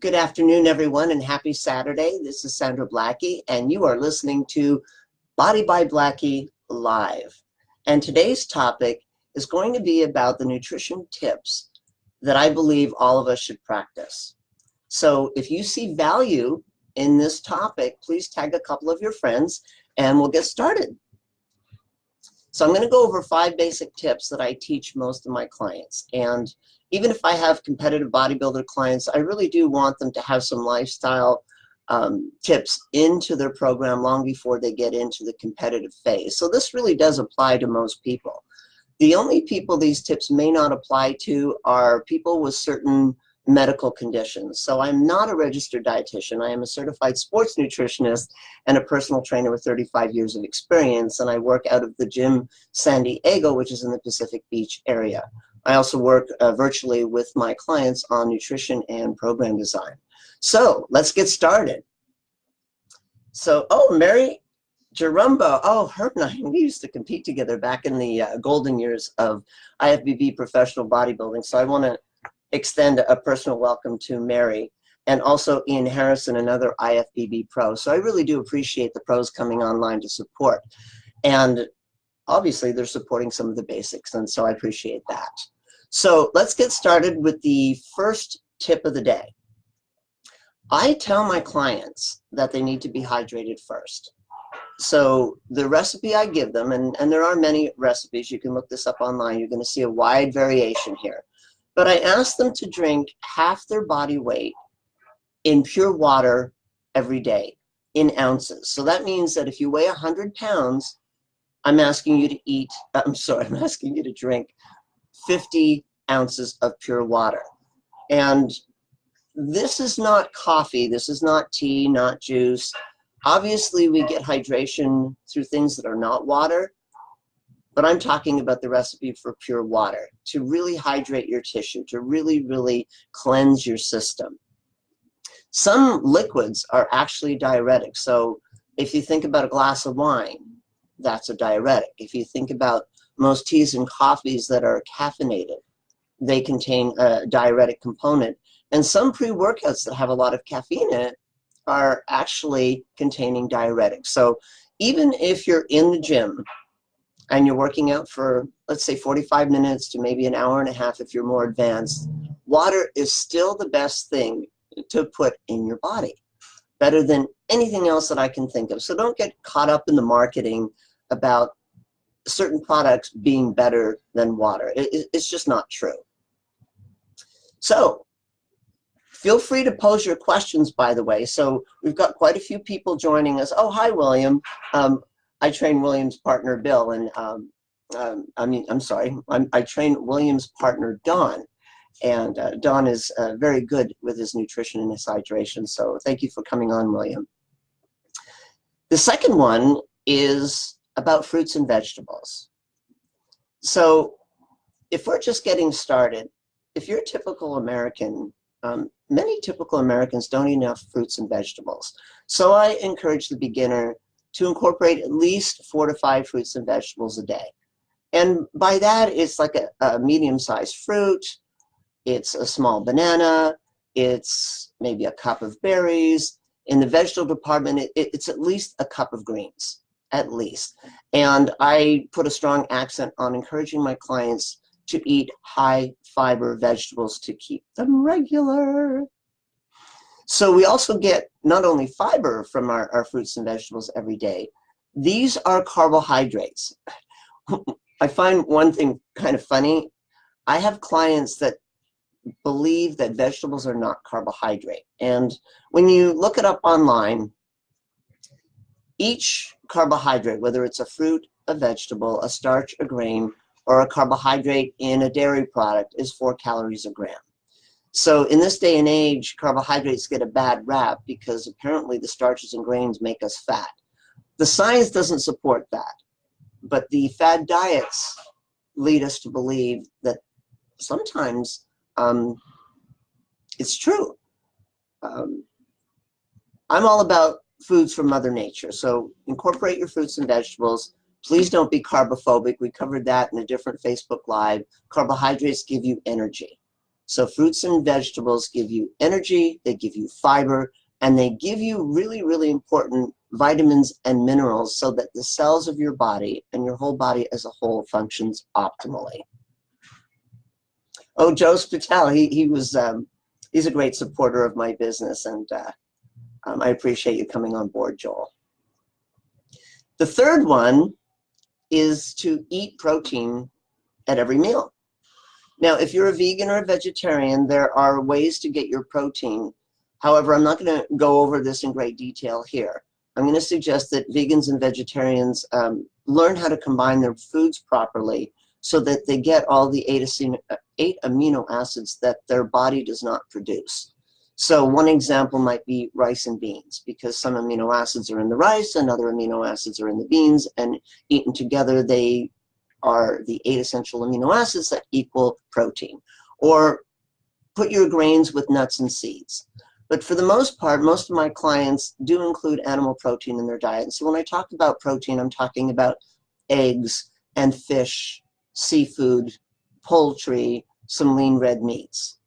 Good afternoon, everyone, and happy Saturday. This is Sandra Blackie, and you are listening to Body by Blackie Live. And today's topic is going to be about the nutrition tips that I believe all of us should practice. So if you see value in this topic, please tag a couple of your friends, and we'll get started. So I'm going to go over 5 basic tips that I teach most of my clients. And even if I have competitive bodybuilder clients, I really do want them to have some lifestyle tips into their program long before they get into the competitive phase. So this really does apply to most people. The only people these tips may not apply to are people with certain medical conditions. So I'm not a registered dietitian. I am a certified sports nutritionist and a personal trainer with 35 years of experience, and I work out of the gym San Diego, which is in the Pacific Beach area. I also work virtually with my clients on nutrition and program design. So let's get started. So, Mary Jarumbo, her and I, we used to compete together back in the golden years of IFBB professional bodybuilding. So I want to extend a personal welcome to Mary and also Ian Harrison, another IFBB pro. So I really do appreciate the pros coming online to support. And obviously they're supporting some of the basics, and so I appreciate that. So let's get started with the first tip of the day. I tell my clients that they need to be hydrated first. So the recipe I give them, and there are many recipes, you can look this up online, you're going to see a wide variation here. But I ask them to drink half their body weight in pure water every day in ounces. So that means that if you weigh 100 pounds, I'm asking you to drink 50 ounces of pure water. And this is not coffee, this is not tea, not juice. Obviously, we get hydration through things that are not water, but I'm talking about the recipe for pure water, to really hydrate your tissue, to really, really cleanse your system. Some liquids are actually diuretics. So if you think about a glass of wine, that's a diuretic. If you think about most teas and coffees that are caffeinated, they contain a diuretic component. And some pre-workouts that have a lot of caffeine in it are actually containing diuretics. So even if you're in the gym and you're working out for, let's say, 45 minutes to maybe an hour and a half if you're more advanced, water is still the best thing to put in your body, better than anything else that I can think of. So don't get caught up in the marketing about certain products being better than water. It's just not true. So feel free to pose your questions, by the way. So we've got quite a few people joining us. Oh, hi, William. I train William's partner, Bill, and I train William's partner, Don, and Don is very good with his nutrition and his hydration, so thank you for coming on, William. The second one is about fruits and vegetables. So if we're just getting started, if you're a typical American, many typical Americans don't eat enough fruits and vegetables. So I encourage the beginner to incorporate at least 4 to 5 fruits and vegetables a day. And by that, it's like a medium-sized fruit, it's a small banana, it's maybe a cup of berries. In the vegetable department, it's at least a cup of greens, at least. And I put a strong accent on encouraging my clients to eat high-fiber vegetables to keep them regular. So we also get not only fiber from our fruits and vegetables every day, these are carbohydrates. I find one thing kind of funny. I have clients that believe that vegetables are not carbohydrate. And when you look it up online, each carbohydrate, whether it's a fruit, a vegetable, a starch, a grain, or a carbohydrate in a dairy product, is 4 calories a gram. So in this day and age, carbohydrates get a bad rap because apparently the starches and grains make us fat. The science doesn't support that, but the fad diets lead us to believe that sometimes it's true. I'm all about foods from Mother Nature, so incorporate your fruits and vegetables. Please don't be carbophobic. We covered that in a different Facebook Live. Carbohydrates give you energy. So fruits and vegetables give you energy, they give you fiber, and they give you really, really important vitamins and minerals so that the cells of your body and your whole body as a whole functions optimally. Oh, Joe Spital, he's a great supporter of my business, and I appreciate you coming on board, Joel. The third one is to eat protein at every meal. Now, if you're a vegan or a vegetarian, there are ways to get your protein. However, I'm not going to go over this in great detail here. I'm going to suggest that vegans and vegetarians learn how to combine their foods properly so that they get all the 8 amino acids that their body does not produce. So one example might be rice and beans, because some amino acids are in the rice and other amino acids are in the beans, and eaten together they are the 8 essential amino acids that equal protein. Or put your grains with nuts and seeds. But for the most part, most of my clients do include animal protein in their diet. And so when I talk about protein, I'm talking about eggs and fish, seafood, poultry, some lean red meats.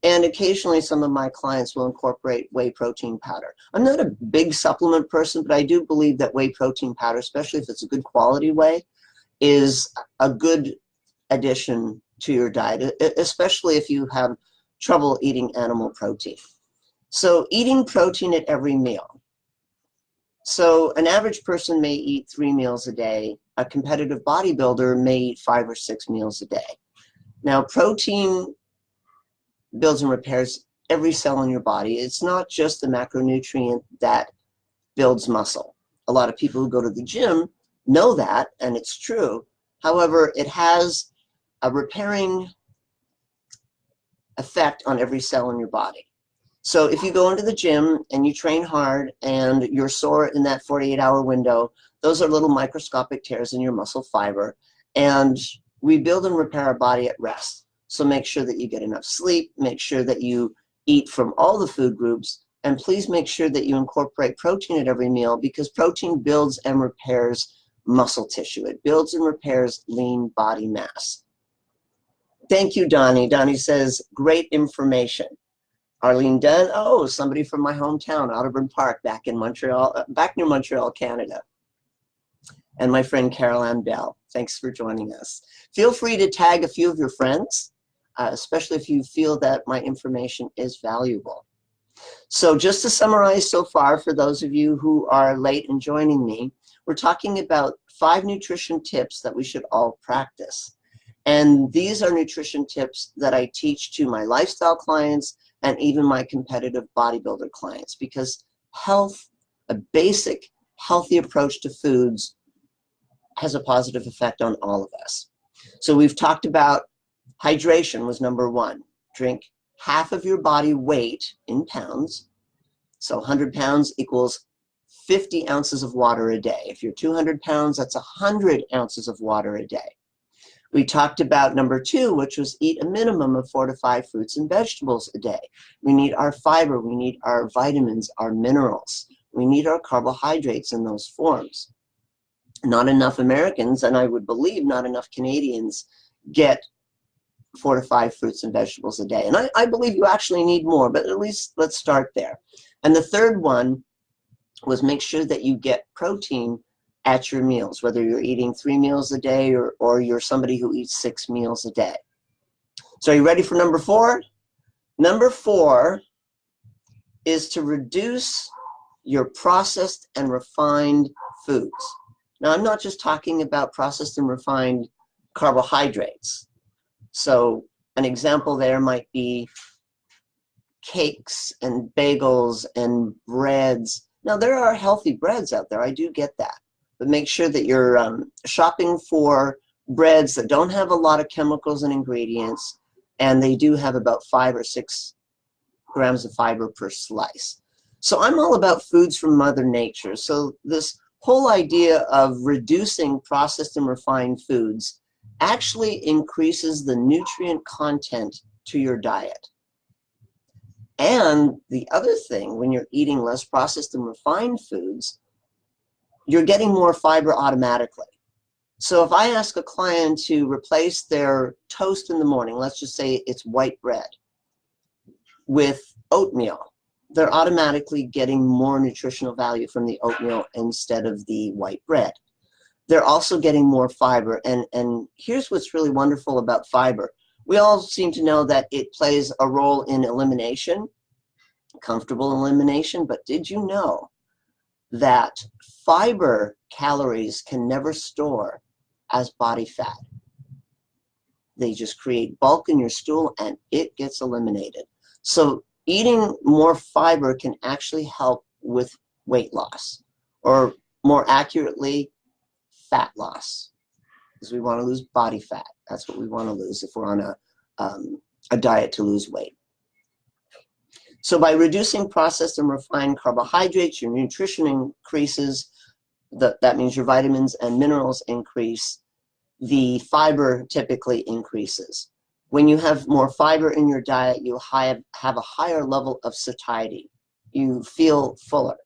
And occasionally some of my clients will incorporate whey protein powder. I'm not a big supplement person, but I do believe that whey protein powder, especially if it's a good quality whey, is a good addition to your diet, especially if you have trouble eating animal protein. So eating protein at every meal. So an average person may eat 3 meals a day. A competitive bodybuilder may eat 5 or 6 meals a day. Now, protein builds and repairs every cell in your body. It's not just the macronutrient that builds muscle. A lot of people who go to the gym know that, and it's true. However, it has a repairing effect on every cell in your body. So if you go into the gym and you train hard and you're sore in that 48-hour window, those are little microscopic tears in your muscle fiber, and we build and repair our body at rest. So make sure that you get enough sleep, make sure that you eat from all the food groups, and please make sure that you incorporate protein at every meal, because protein builds and repairs muscle tissue. It builds and repairs lean body mass. Thank you, Donnie. Donnie says, great information. Arlene Dunn, oh, somebody from my hometown, Audubon Park, back in Montreal, back near Montreal, Canada. And my friend Carol Ann Bell, thanks for joining us. Feel free to tag a few of your friends, especially if you feel that my information is valuable. So just to summarize so far, for those of you who are late in joining me, we're talking about 5 nutrition tips that we should all practice. And these are nutrition tips that I teach to my lifestyle clients and even my competitive bodybuilder clients, because health, a basic healthy approach to foods, has a positive effect on all of us. So we've talked about hydration was number 1. Drink half of your body weight in pounds. So 100 pounds equals 50 ounces of water a day. If you're 200 pounds, that's 100 ounces of water a day. We talked about number 2, which was eat a minimum of 4 to 5 fruits and vegetables a day. We need our fiber, we need our vitamins, our minerals. We need our carbohydrates in those forms. Not enough Americans, and I would believe not enough Canadians, get 4 to 5 fruits and vegetables a day. And I believe you actually need more, but at least let's start there. And the third one was make sure that you get protein at your meals, whether you're eating 3 meals a day or you're somebody who eats 6 meals a day. So are you ready for number 4? Number 4 is to reduce your processed and refined foods. Now, I'm not just talking about processed and refined carbohydrates. So an example there might be cakes and bagels and breads. Now, there are healthy breads out there. I do get that. But make sure that you're shopping for breads that don't have a lot of chemicals and ingredients, and they do have about 5 or 6 grams of fiber per slice. So I'm all about foods from Mother Nature. So this whole idea of reducing processed and refined foods actually increases the nutrient content to your diet. And the other thing, when you're eating less processed and refined foods, you're getting more fiber automatically. So if I ask a client to replace their toast in the morning, let's just say it's white bread, with oatmeal. They're automatically getting more nutritional value from the oatmeal instead of the white bread. They're also getting more fiber. And here's what's really wonderful about fiber. We all seem to know that it plays a role in elimination, comfortable elimination, but did you know that fiber calories can never store as body fat? They just create bulk in your stool and it gets eliminated. So eating more fiber can actually help with weight loss, or more accurately, fat loss, because we want to lose body fat. That's what we want to lose if we're on a diet to lose weight. So by reducing processed and refined carbohydrates, your nutrition increases. That means your vitamins and minerals increase. The fiber typically increases. When you have more fiber in your diet, you have a higher level of satiety. You feel fuller.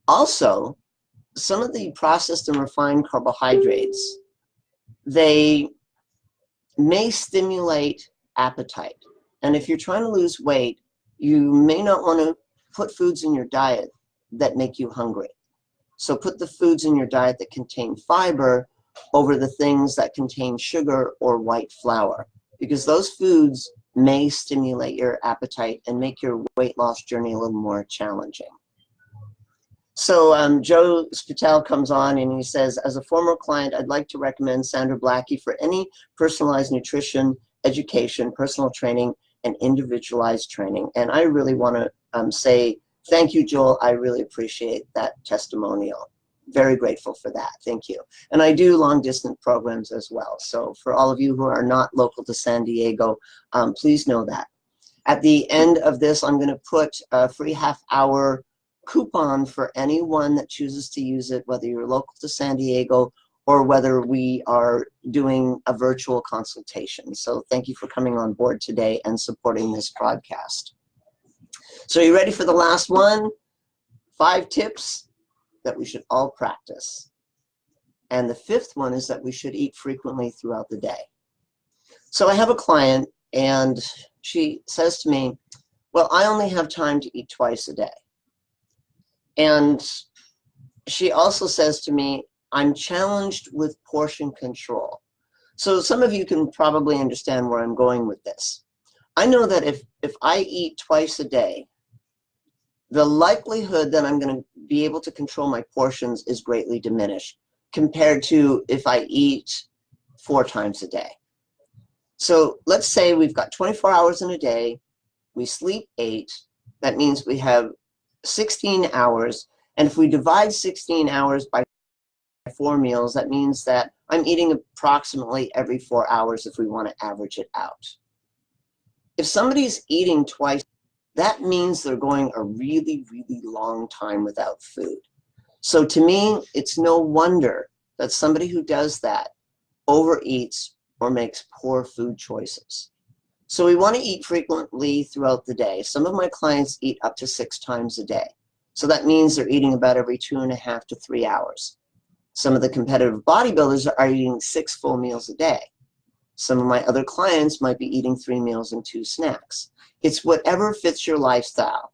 Also, some of the processed and refined carbohydrates, they may stimulate appetite. And if you're trying to lose weight, you may not want to put foods in your diet that make you hungry. So put the foods in your diet that contain fiber over the things that contain sugar or white flour, because those foods may stimulate your appetite and make your weight loss journey a little more challenging. So Joe Spital comes on and he says, as a former client, I'd like to recommend Sandra Blackie for any personalized nutrition, education, personal training, and individualized training. And I really want to say thank you, Joel. I really appreciate that testimonial. Very grateful for that. Thank you. And I do long distance programs as well. So for all of you who are not local to San Diego, please know that. At the end of this, I'm going to put a free half-hour coupon for anyone that chooses to use it, whether you're local to San Diego or whether we are doing a virtual consultation. So thank you for coming on board today and supporting this broadcast. So are you ready for the last one? 5 tips that we should all practice. And the 5th one is that we should eat frequently throughout the day. So I have a client and she says to me, well, I only have time to eat twice a day. And she also says to me, I'm challenged with portion control. So some of you can probably understand where I'm going with this. I know that if I eat twice a day, the likelihood that I'm going to be able to control my portions is greatly diminished compared to if I eat 4 times a day. So let's say we've got 24 hours in a day, we sleep 8, that means we have 16 hours, and if we divide 16 hours by 4 meals, that means that I'm eating approximately every 4 hours if we want to average it out. If somebody's eating twice, that means they're going a really, really long time without food. So to me, it's no wonder that somebody who does that overeats or makes poor food choices. So we want to eat frequently throughout the day. Some of my clients eat up to 6 times a day. So that means they're eating about every 2.5 to 3 hours. Some of the competitive bodybuilders are eating 6 full meals a day. Some of my other clients might be eating 3 meals and 2 snacks. It's whatever fits your lifestyle.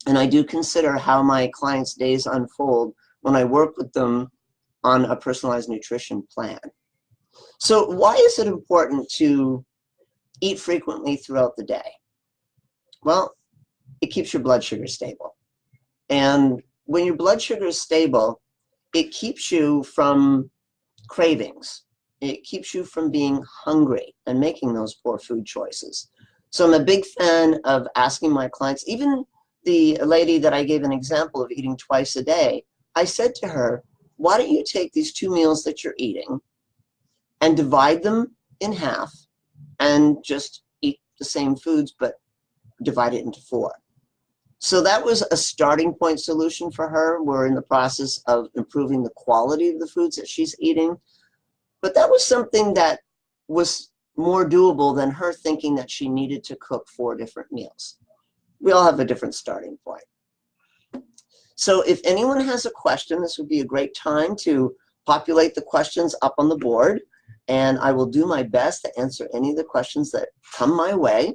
And I do consider how my clients' days unfold when I work with them on a personalized nutrition plan. So why is it important to eat frequently throughout the day? Well, it keeps your blood sugar stable. And when your blood sugar is stable, it keeps you from cravings. It keeps you from being hungry and making those poor food choices. So I'm a big fan of asking my clients, even the lady that I gave an example of eating twice a day, I said to her, why don't you take these 2 meals that you're eating and divide them in half and just eat the same foods, but divide it into 4. So that was a starting point solution for her. We're in the process of improving the quality of the foods that she's eating. But that was something that was more doable than her thinking that she needed to cook 4 different meals. We all have a different starting point. So if anyone has a question, this would be a great time to populate the questions up on the board, and I will do my best to answer any of the questions that come my way.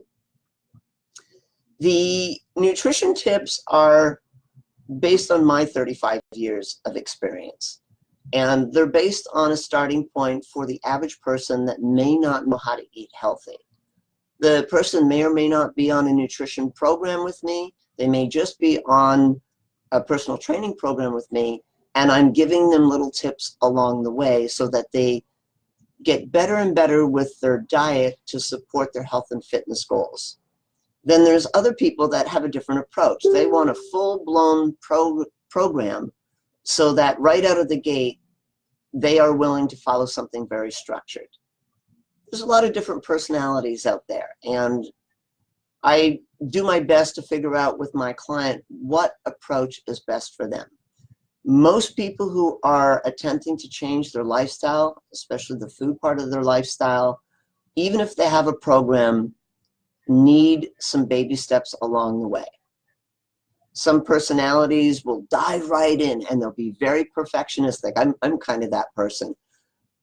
The nutrition tips are based on my 35 years of experience. And they're based on a starting point for the average person that may not know how to eat healthy. The person may or may not be on a nutrition program with me. They may just be on a personal training program with me, and I'm giving them little tips along the way so that they get better and better with their diet to support their health and fitness goals. Then there's other people that have a different approach. They want a full-blown program so that right out of the gate, they are willing to follow something very structured. There's a lot of different personalities out there, and I do my best to figure out with my client what approach is best for them. Most people who are attempting to change their lifestyle, especially the food part of their lifestyle, even if they have a program, need some baby steps along the way. Some personalities will dive right in and they'll be very perfectionistic. I'm kind of that person.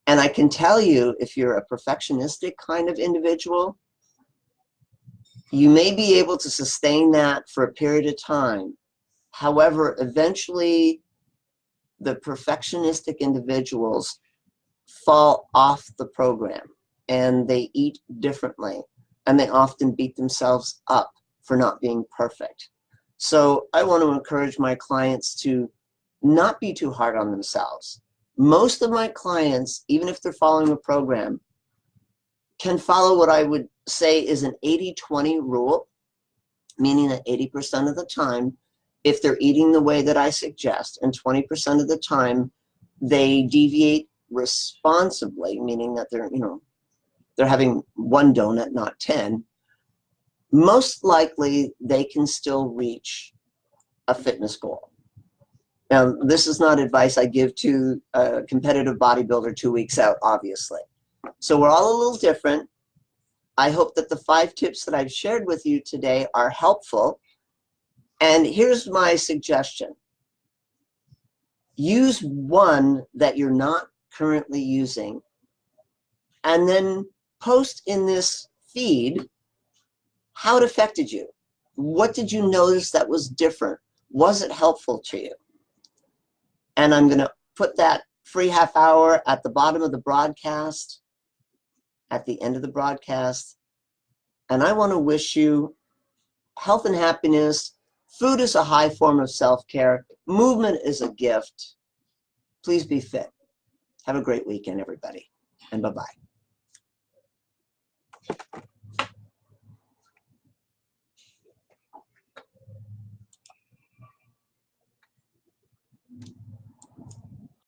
And I can tell you, if you're a perfectionistic kind of individual, you may be able to sustain that for a period of time. However, eventually the perfectionistic individuals fall off the program and they eat differently, and they often beat themselves up for not being perfect. So I want to encourage my clients to not be too hard on themselves. Most of my clients, even if they're following a program, can follow what I would say is an 80-20 rule, meaning that 80% of the time, if they're eating the way that I suggest, and 20% of the time, they deviate responsibly, meaning that they're having one donut, not 10, most likely they can still reach a fitness goal. Now, this is not advice I give to a competitive bodybuilder 2 weeks out, obviously. So we're all a little different. I hope that the 5 tips that I've shared with you today are helpful. And here's my suggestion. Use one that you're not currently using, and then post in this feed how it affected you. What did you notice that was different? Was it helpful to you? And I'm going to put that free half hour at the bottom of the broadcast, at the end of the broadcast. And I want to wish you health and happiness. Food is a high form of self-care. Movement is a gift. Please be fit. Have a great weekend, everybody. And bye-bye.